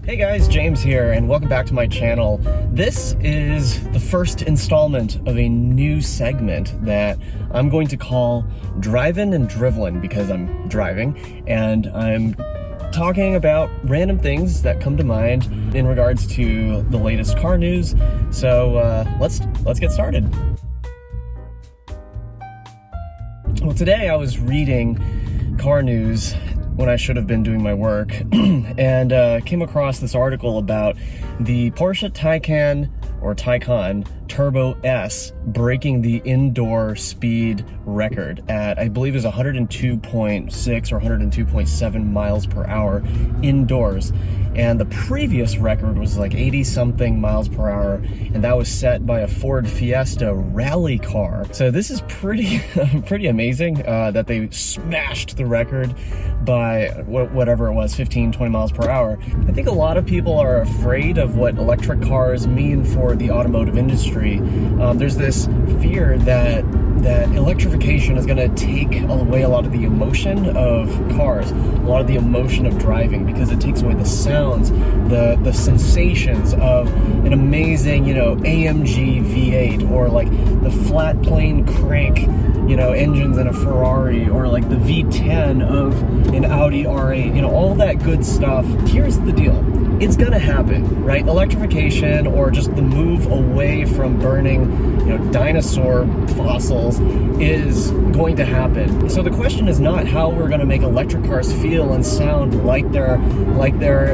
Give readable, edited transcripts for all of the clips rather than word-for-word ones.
Hey guys, James here, and welcome back to my channel. This is the first installment of a new segment that I'm going to call Drivin and Drivelin, because I'm driving and I'm talking about random things that come to mind in regards to the latest car news. So let's get started. Well, today I was reading car news when I should have been doing my work, and came across this article about the Porsche Taycan Turbo S breaking the indoor speed record at, I believe, is 102.6 or 102.7 miles per hour indoors. And the previous record was like 80-something miles per hour, and that was set by a Ford Fiesta rally car. So this is pretty amazing that they smashed the record by whatever it was, 15-20 miles per hour. I think a lot of people are afraid of what electric cars mean for the automotive industry. There's this fear that electrification is going to take away a lot of the emotion of cars, a lot of the emotion of driving, because it takes away the sounds, the sensations of an amazing, AMG V8, or like the flat plane crank, engines in a Ferrari, or like the V10 of an Audi R8, all that good stuff. Here's the deal. It's gonna happen, right? Electrification, or just the move away from burning, dinosaur fossils, is going to happen. So the question is not how we're gonna make electric cars feel and sound like their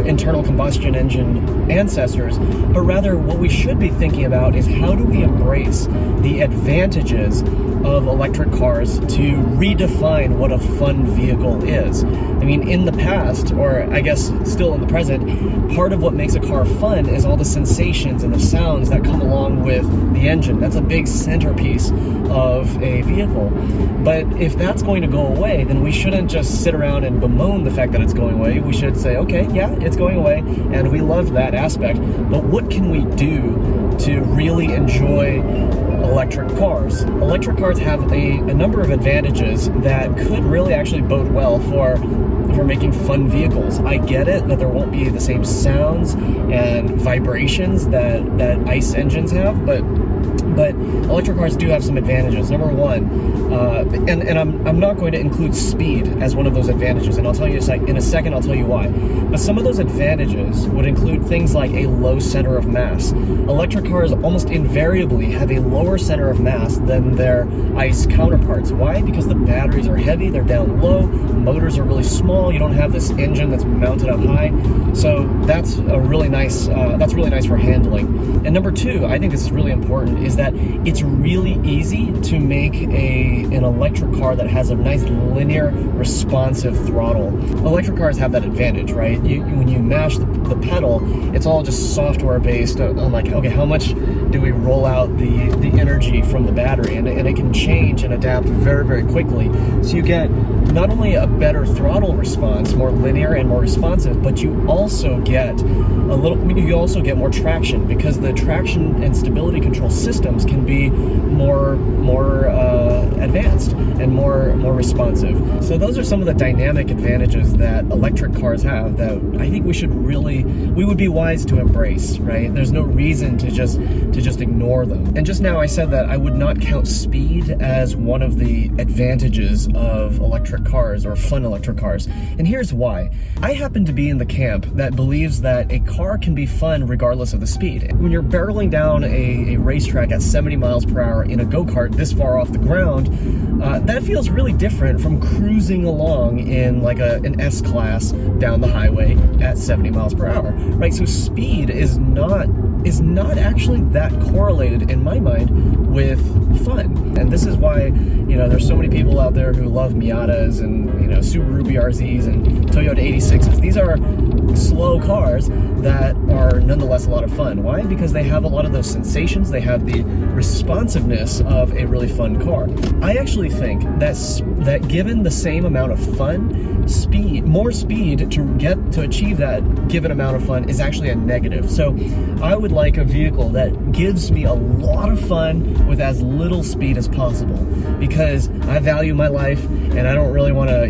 internal combustion engine ancestors, but rather what we should be thinking about is how do we embrace the advantages of electric cars to redefine what a fun vehicle is. I mean, in the past, or I guess still in the present, part of what makes a car fun is all the sensations and the sounds that come along with the engine. That's a big centerpiece of a vehicle. But if that's going to go away, then we shouldn't just sit around and bemoan the fact that it's going away. We should say, okay, yeah, it's going away, and we love that aspect, but what can we do to really enjoy electric cars? Electric cars have a number of advantages that could really actually bode well for making fun vehicles. I get it that there won't be the same sounds and vibrations that ICE engines have, but electric cars do have some advantages. Number one, and I'm not going to include speed as one of those advantages, and I'll tell you in a second, I'll tell you why. But some of those advantages would include things like a low center of mass. Electric cars almost invariably have a lower center of mass than their ICE counterparts. Why? Because the batteries are heavy, they're down low, motors are really small, you don't have this engine that's mounted up high. So that's really nice for handling. And number two, I think this is really important, is that it's really easy to make an electric car that has a nice linear responsive throttle. Electric cars have that advantage, right? When you mash the pedal, it's all just software based on like, okay, how much do we roll out the energy from the battery, and it can change and adapt very, very quickly. So you get not only a better throttle response, more linear and more responsive, but you also get more traction, because the traction and stability control systems can be more advanced and more responsive. So those are some of the dynamic advantages that electric cars have that I think we would be wise to embrace, right? There's no reason to just ignore them. And just now I said that I would not count speed as one of the advantages of electric cars, or fun electric cars. And here's why. I happen to be in the camp that believes that a car can be fun regardless of the speed. When you're barreling down a racetrack at 70 miles per hour in a go-kart this far off the ground, that feels really different from cruising along in like an S-Class down the highway at 70 miles per hour, right? So speed is not actually that correlated in my mind with fun. And this is why, there's so many people out there who love Miatas and, Subaru BRZs and Toyota 86s. These are slow cars that are nonetheless a lot of fun. Why? Because they have a lot of those sensations. They have the responsiveness of a really fun car. I actually think that given the same amount of fun, more speed to achieve that given amount of fun is actually a negative. So I would like a vehicle that gives me a lot of fun with as little speed as possible, because I value my life and I don't really want to,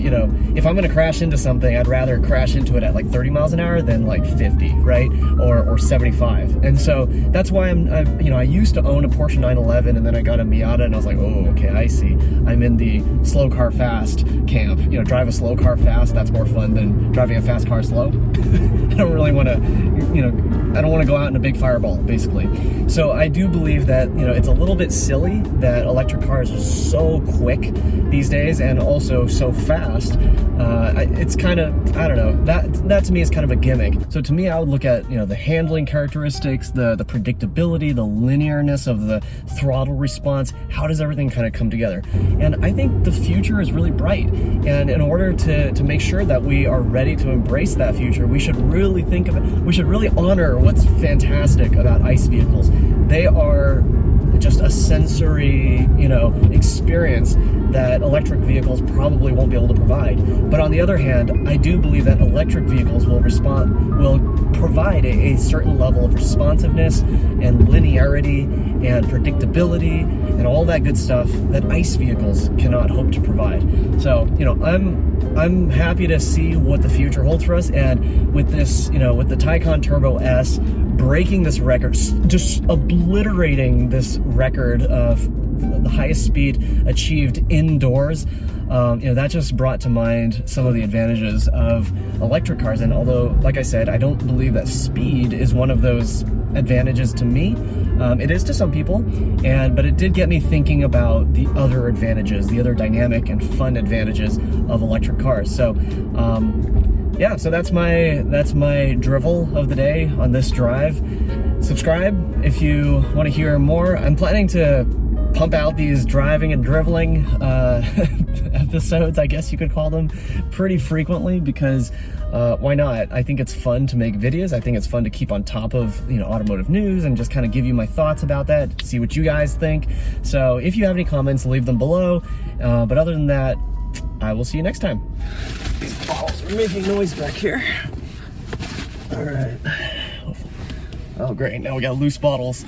if I'm going to crash into something, I'd rather crash into it at like 30 miles miles an hour than like 50, right? Or 75. And so that's why I used to own a Porsche 911, and then I got a Miata, and I was like, oh, okay, I see. I'm in the slow car fast camp. Drive a slow car fast, that's more fun than driving a fast car slow. I don't really want to, I don't want to go out in a big fireball, basically. So I do believe that, it's a little bit silly that electric cars are so quick these days and also so fast. It's kind of, I don't know, that to me is kind of a gimmick. So to me, I would look at, the handling characteristics, the predictability, the linearness of the throttle response. How does everything kind of come together? And I think the future is really bright. And in order to make sure that we are ready to embrace that future, we should really think of it. We should really honor what's fantastic about ICE vehicles. They are just a sensory, experience that electric vehicles probably won't be able to provide. But on the other hand, I do believe that electric vehicles will provide a certain level of responsiveness and linearity and predictability and all that good stuff that ICE vehicles cannot hope to provide. So, I'm happy to see what the future holds for us, and with this, with the Taycan Turbo S breaking this record, just obliterating this record of the highest speed achieved indoors, that just brought to mind some of the advantages of electric cars. And although, like I said, I don't believe that speed is one of those advantages to me. It is to some people, but it did get me thinking about the other advantages, the other dynamic and fun advantages of electric cars. So, yeah, so that's my drivel of the day on this drive. Subscribe if you want to hear more. I'm planning to pump out these driving and driveling episodes, I guess you could call them, pretty frequently, because why not? I think it's fun to make videos. I think it's fun to keep on top of automotive news and just kind of give you my thoughts about that, see what you guys think. So if you have any comments, leave them below. But other than that, I will see you next time. These balls are making noise back here. All right. Oh, great. Now we got loose bottles.